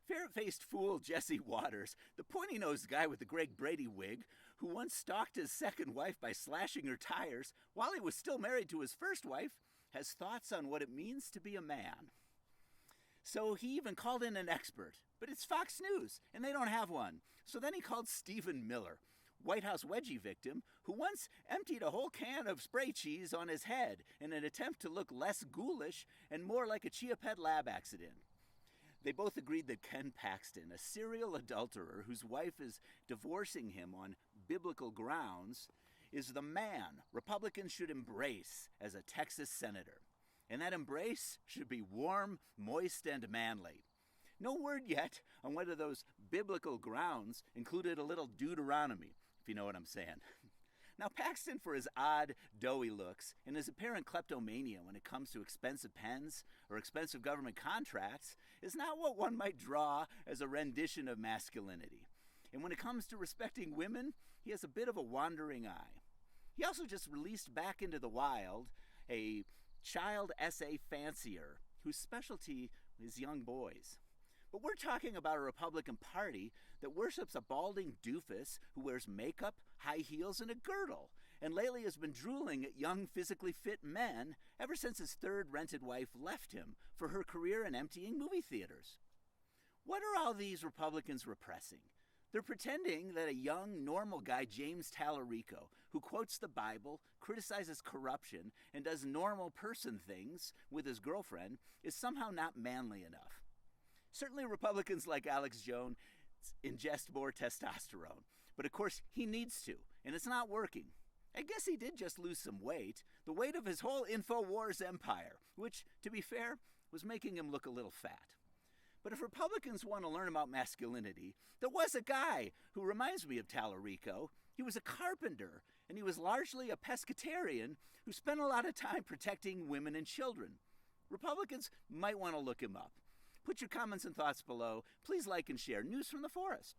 Ferret-faced fool Jesse Waters, the pointy-nosed guy with the Greg Brady wig, who once stalked his second wife by slashing her tires while he was still married to his first wife, has thoughts on what it means to be a man. So he even called in an expert, but it's Fox News, and they don't have one. So then he called Stephen Miller, White House wedgie victim, who once emptied a whole can of spray cheese on his head in an attempt to look less ghoulish and more like a Chia Pet lab accident. They both agreed that Ken Paxton, a serial adulterer whose wife is divorcing him on biblical grounds, is the man Republicans should embrace as a Texas senator. And that embrace should be warm, moist, and manly. No word yet on whether those biblical grounds included a little Deuteronomy, if you know what I'm saying. Now, Paxton, for his odd, doughy looks and his apparent kleptomania when it comes to expensive pens or expensive government contracts, is not what one might draw as a rendition of masculinity. And when it comes to respecting women, he has a bit of a wandering eye. He also just released back into the wild a child essay fancier whose specialty is young boys. But we're talking about a Republican Party that worships a balding doofus who wears makeup, high heels, and a girdle, and lately has been drooling at young, physically fit men ever since his third rented wife left him for her career in emptying movie theaters. What are all these Republicans repressing? They're pretending that a young, normal guy, James Talarico, who quotes the Bible, criticizes corruption, and does normal person things with his girlfriend, is somehow not manly enough. Certainly Republicans like Alex Jones ingest more testosterone, but of course he needs to, and it's not working. I guess he did just lose some weight, the weight of his whole InfoWars empire, which, to be fair, was making him look a little fat. But if Republicans want to learn about masculinity, there was a guy who reminds me of Talarico. He was a carpenter, and he was largely a pescatarian who spent a lot of time protecting women and children. Republicans might want to look him up. Put your comments and thoughts below. Please like and share. News from the Forest.